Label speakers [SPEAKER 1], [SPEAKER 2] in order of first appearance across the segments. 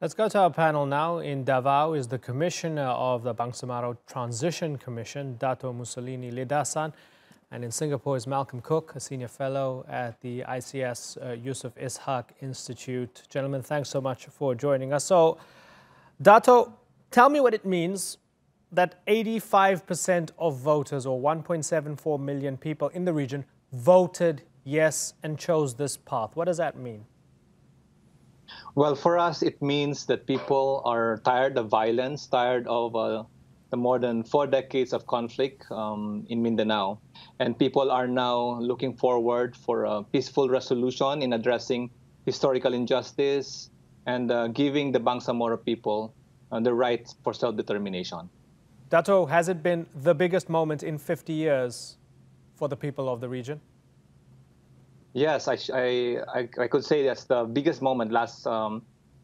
[SPEAKER 1] Let's go to our panel now. In Davao is the Commissioner of the Bangsamaro Transition Commission, Datu Mussolini Lidasan. And in Singapore is Malcolm Cook, a Senior Fellow at the ISEAS Yusof Ishak Institute. Gentlemen, thanks so much for joining us. So, Datu, tell me what it means that 85% of voters, or 1.74 million people in the region, voted yes and chose this path. What does that mean?
[SPEAKER 2] Well, for us, it means that people are tired of violence, tired of the more than 4 decades of conflict in Mindanao. And people are now looking forward for a peaceful resolution in addressing historical injustice and giving the Bangsamoro people the right for self-determination.
[SPEAKER 1] Datu, has it been the biggest moment in 50 years for the people of the region?
[SPEAKER 2] Yes, I could say that's the biggest moment last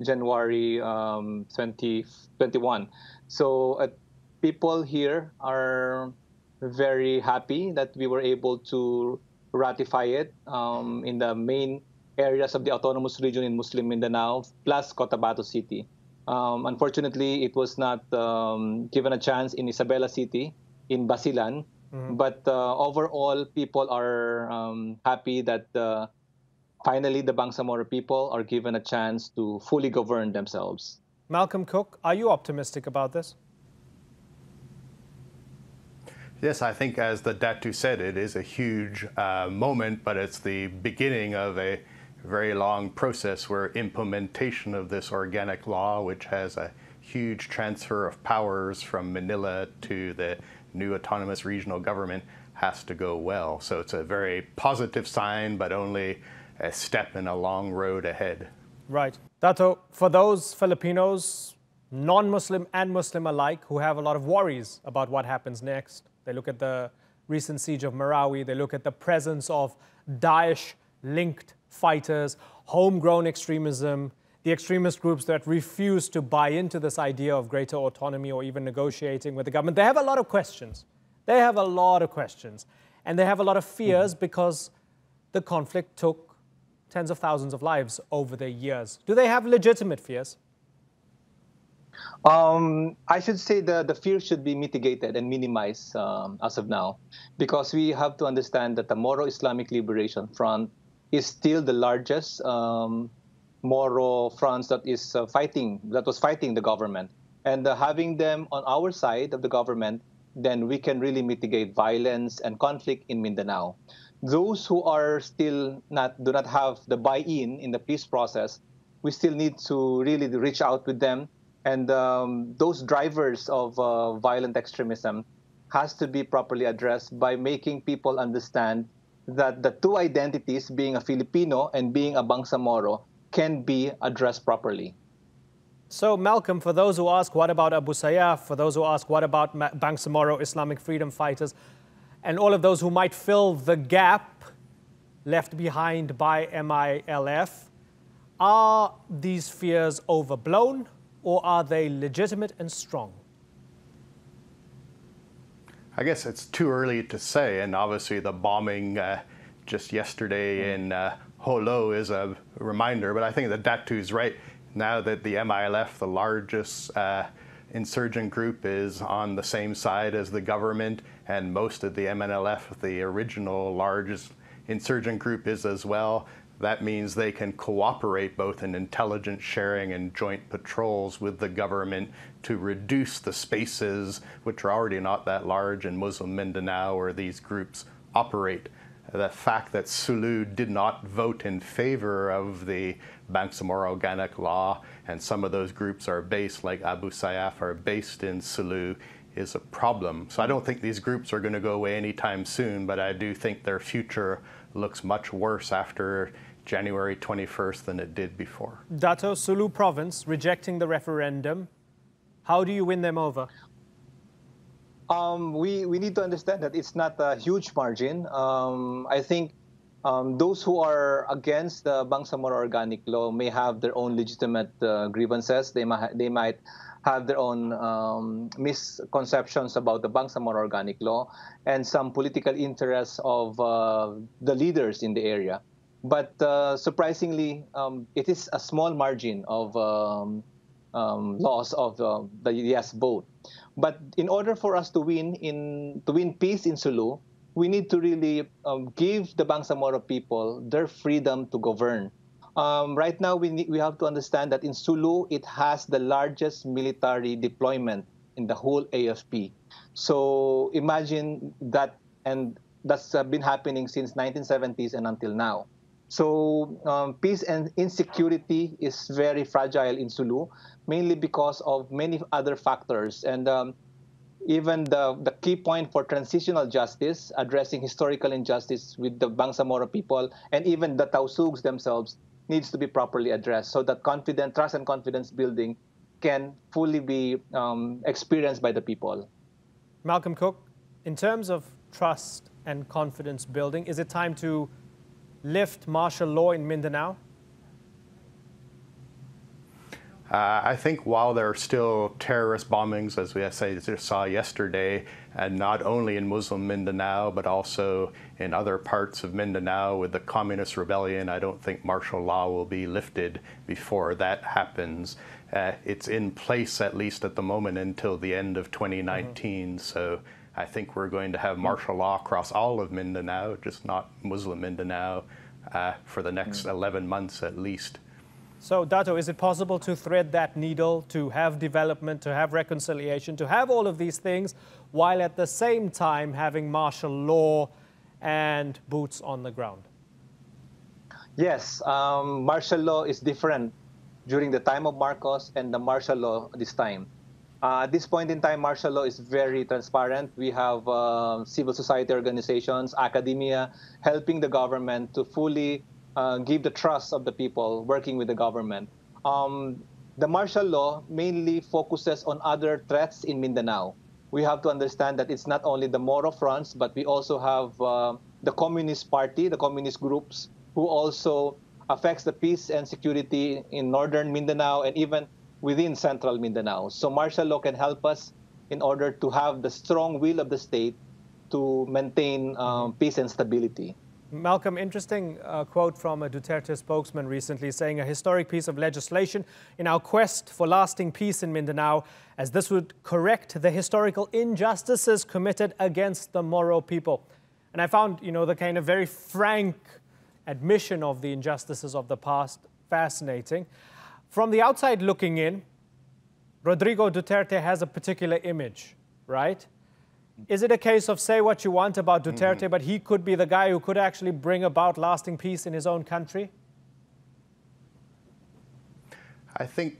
[SPEAKER 2] January 2021. So people here are very happy that we were able to ratify it in the main areas of the autonomous region in Muslim Mindanao, plus Cotabato City. Unfortunately, it was not given a chance in Isabela City, in Basilan. But overall, people are happy that finally the Bangsamoro people are given a chance to fully govern themselves.
[SPEAKER 1] Malcolm Cook, are you optimistic about this?
[SPEAKER 3] Yes, I think as the Datu said, it is a huge moment, but it's the beginning of a very long process where implementation of this organic law, which has a huge transfer of powers from Manila to the new autonomous regional government, has to go well. So it's a very positive sign, but only a step in a long road ahead.
[SPEAKER 1] Right. Datu, for those Filipinos, non-Muslim and Muslim alike, who have a lot of worries about what happens next, they look at the recent siege of Marawi, they look at the presence of Daesh-linked fighters, homegrown extremism, the extremist groups that refuse to buy into this idea of greater autonomy or even negotiating with the government. They have a lot of questions. They have a lot of questions. And they have a lot of fears because the conflict took tens of thousands of lives over the years. Do they have legitimate fears?
[SPEAKER 2] I should say the fear should be mitigated and minimized as of now, because we have to understand that the Moro Islamic Liberation Front is still the largest Moro fronts that was fighting the government. And having them on our side of the government, then we can really mitigate violence and conflict in Mindanao. Those who are still do not have the buy-in in the peace process, we still need to really reach out with them. And those drivers of violent extremism has to be properly addressed by making people understand that the two identities, being a Filipino and being a Bangsamoro, can be addressed properly.
[SPEAKER 1] So, Malcolm, for those who ask, what about Abu Sayyaf? For those who ask, what about Bangsamoro Islamic freedom fighters? And all of those who might fill the gap left behind by MILF, are these fears overblown or are they legitimate and strong?
[SPEAKER 3] I guess it's too early to say, and obviously the bombing just yesterday in Holo is a reminder, but I think that Datu's right. Now that the MILF, the largest insurgent group, is on the same side as the government, and most of the MNLF, the original largest insurgent group, is as well, that means they can cooperate both in intelligence sharing and joint patrols with the government to reduce the spaces, which are already not that large in Muslim Mindanao, where these groups operate. The fact that Sulu did not vote in favor of the Bangsamoro Organic Law, and some of those groups are based, like Abu Sayyaf, are based in Sulu, is a problem. So I don't think these groups are going to go away anytime soon, but I do think their future looks much worse after January 21st than it did before.
[SPEAKER 1] Datu, Sulu province rejecting the referendum. How do you win them over?
[SPEAKER 2] We need to understand that it's not a huge margin. I think those who are against the Bangsamoro Organic Law may have their own legitimate grievances. They might have their own misconceptions about the Bangsamoro Organic Law and some political interests of the leaders in the area. But surprisingly, it is a small margin of loss of the yes vote. But in order for us to win peace in Sulu, we need to really give the Bangsamoro people their freedom to govern. Right now, we have to understand that in Sulu, it has the largest military deployment in the whole AFP. So imagine that, and that's been happening since 1970s and until now. So peace and insecurity is very fragile in Sulu, mainly because of many other factors. And even the key point for transitional justice, addressing historical injustice with the Bangsamoro people, and even the Tausugs themselves, needs to be properly addressed so that trust and confidence building can fully be experienced by the people.
[SPEAKER 1] Malcolm Cook, in terms of trust and confidence building, is it time to lift martial law in Mindanao?
[SPEAKER 3] I think while there are still terrorist bombings, as we saw yesterday, and not only in Muslim Mindanao, but also in other parts of Mindanao with the communist rebellion, I don't think martial law will be lifted before that happens. It's in place, at least at the moment, until the end of 2019. So I think we're going to have martial law across all of Mindanao, just not Muslim Mindanao, for the next 11 months at least.
[SPEAKER 1] So, Datu, is it possible to thread that needle, to have development, to have reconciliation, to have all of these things, while at the same time having martial law and boots on the ground?
[SPEAKER 2] Yes, martial law is different during the time of Marcos and the martial law this time. At this point in time, martial law is very transparent. We have civil society organizations, academia, helping the government to fully give the trust of the people working with the government. The martial law mainly focuses on other threats in Mindanao. We have to understand that it's not only the Moro fronts, but we also have the Communist Party, the communist groups, who also affects the peace and security in northern Mindanao and even within central Mindanao. So martial law can help us in order to have the strong will of the state to maintain peace and stability.
[SPEAKER 1] Malcolm, interesting quote from a Duterte spokesman recently saying a historic piece of legislation in our quest for lasting peace in Mindanao, as this would correct the historical injustices committed against the Moro people. And I found, the kind of very frank admission of the injustices of the past fascinating. From the outside looking in, Rodrigo Duterte has a particular image, right? Is it a case of say what you want about Duterte, but he could be the guy who could actually bring about lasting peace in his own country?
[SPEAKER 3] I think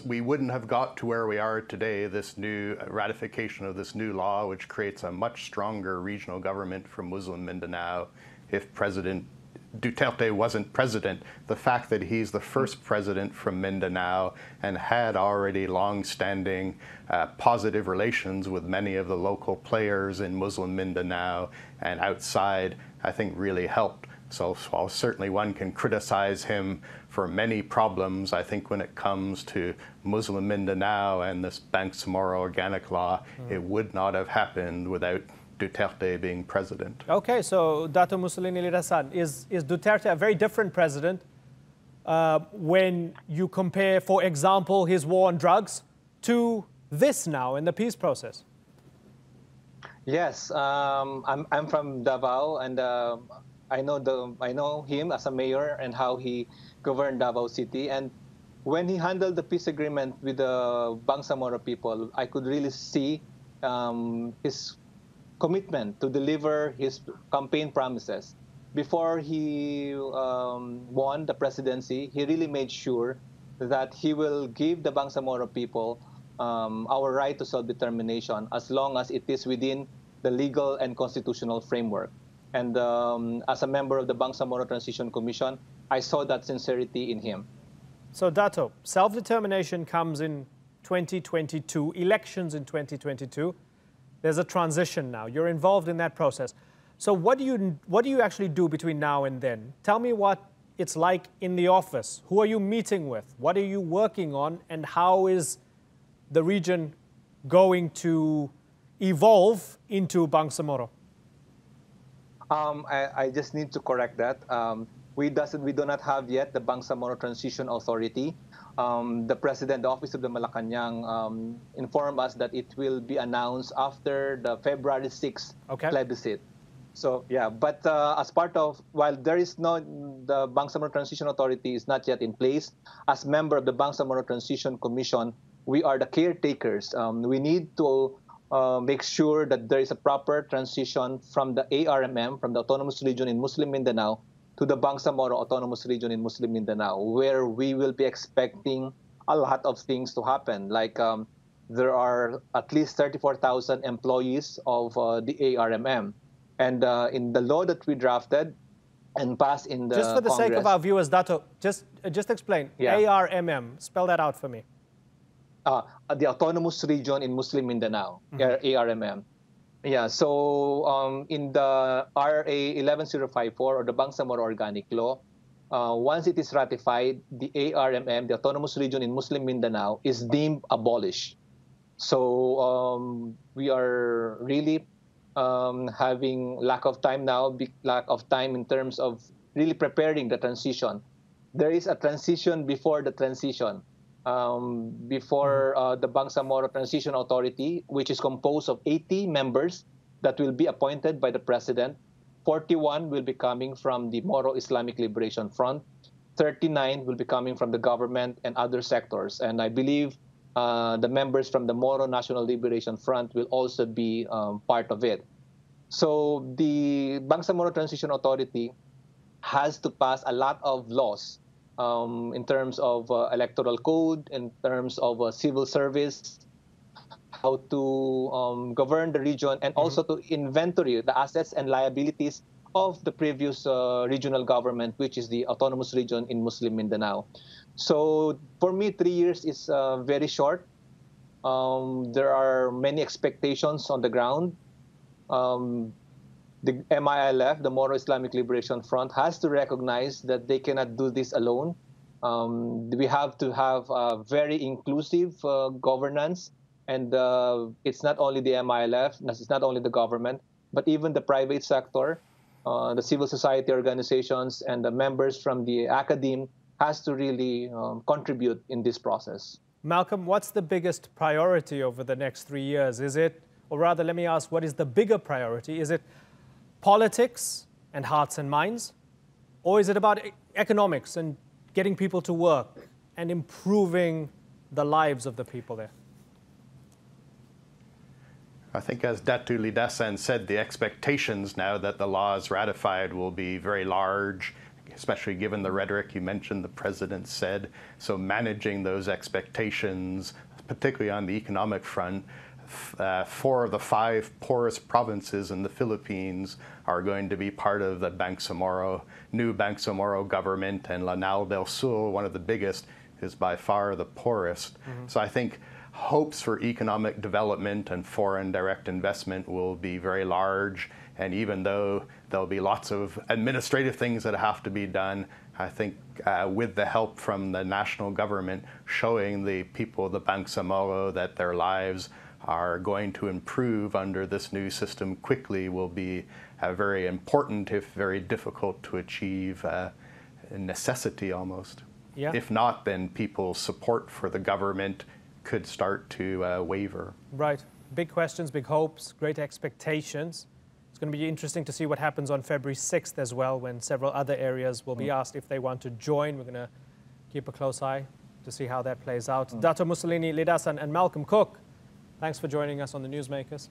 [SPEAKER 3] we wouldn't have got to where we are today, this new ratification of this new law, which creates a much stronger regional government for Muslim Mindanao, if President Duterte wasn't president. The fact that he's the first president from Mindanao and had already long-standing positive relations with many of the local players in Muslim Mindanao and outside, I think really helped. So while certainly one can criticize him for many problems, I think when it comes to Muslim Mindanao and this Bangsamoro organic law, it would not have happened without Duterte being president.
[SPEAKER 1] Okay, so Datu Mussolini Lidasan, is Duterte a very different president when you compare, for example, his war on drugs to this now in the peace process?
[SPEAKER 2] Yes, I'm from Davao, and I know him as a mayor and how he governed Davao City. And when he handled the peace agreement with the Bangsamoro people, I could really see his commitment to deliver his campaign promises. Before he won the presidency, he really made sure that he will give the Bangsamoro people our right to self-determination as long as it is within the legal and constitutional framework. And as a member of the Bangsamoro Transition Commission, I saw that sincerity in him.
[SPEAKER 1] So Datu, self-determination comes in 2022, elections in 2022. There's a transition now. You're involved in that process. So what do you actually do between now and then? Tell me what it's like in the office. Who are you meeting with? What are you working on? And how is the region going to evolve into Bangsamoro?
[SPEAKER 2] I just need to correct that. We do not have yet the Bangsamoro Transition Authority. The President, the Office of the Malacanang, informed us that it will be announced after the February 6th plebiscite. So yeah, but as part of, while there is no, the Bangsamoro Transition Authority is not yet in place, as member of the Bangsamoro Transition Commission, we are the caretakers. We need to make sure that there is a proper transition from the ARMM, from the Autonomous Region in Muslim Mindanao, to the Bangsamoro Autonomous Region in Muslim Mindanao, where we will be expecting a lot of things to happen. Like there are at least 34,000 employees of the ARMM. And in the law that we drafted and passed in the
[SPEAKER 1] Just for the
[SPEAKER 2] Congress,
[SPEAKER 1] sake of our viewers, Datu, just explain.
[SPEAKER 2] Yeah.
[SPEAKER 1] ARMM, spell that out for me.
[SPEAKER 2] The Autonomous Region in Muslim Mindanao, ARMM. Yeah, so in the RA 11054, or the Bangsamoro Organic Law, once it is ratified, the ARMM, the Autonomous Region in Muslim Mindanao, is deemed abolished. So we are really having lack of time now, lack of time in terms of really preparing the transition. There is a transition before the transition. Before the Bangsamoro Transition Authority, which is composed of 80 members that will be appointed by the President. 41 will be coming from the Moro Islamic Liberation Front. 39 will be coming from the government and other sectors. And I believe the members from the Moro National Liberation Front will also be part of it. So the Bangsamoro Transition Authority has to pass a lot of laws in terms of electoral code, in terms of civil service, how to govern the region, and also to inventory the assets and liabilities of the previous regional government, which is the Autonomous Region in Muslim Mindanao. So for me, 3 years is very short. There are many expectations on the ground. The MILF, the Moro Islamic Liberation Front, has to recognize that they cannot do this alone. We have to have a very inclusive governance, and it's not only the MILF, it's not only the government, but even the private sector, the civil society organizations, and the members from the academe has to really contribute in this process.
[SPEAKER 1] Malcolm, what's the biggest priority over the next 3 years? Is it, or rather, let me ask, what is the bigger priority? Is it politics and hearts and minds? Or is it about economics and getting people to work and improving the lives of the people there?
[SPEAKER 3] I think, as Datu Lidasan said, the expectations now that the law is ratified will be very large, especially given the rhetoric you mentioned the President said. So managing those expectations, particularly on the economic front, 4 of the 5 poorest provinces in the Philippines are going to be part of the Bangsamoro, new Bangsamoro government, and Lanao del Sur, one of the biggest, is by far the poorest. So I think hopes for economic development and foreign direct investment will be very large, and even though there'll be lots of administrative things that have to be done, I think with the help from the national government showing the people of the Bangsamoro that their lives are going to improve under this new system quickly will be very important, if very difficult to achieve, a necessity almost.
[SPEAKER 1] Yeah.
[SPEAKER 3] If not, then people's support for the government could start to waver.
[SPEAKER 1] Right. Big questions, big hopes, great expectations. It's going to be interesting to see what happens on February 6th as well, when several other areas will be asked if they want to join. We're going to keep a close eye to see how that plays out. Datu Mussolini, Lidasan, and Malcolm Cook, thanks for joining us on the Newsmakers.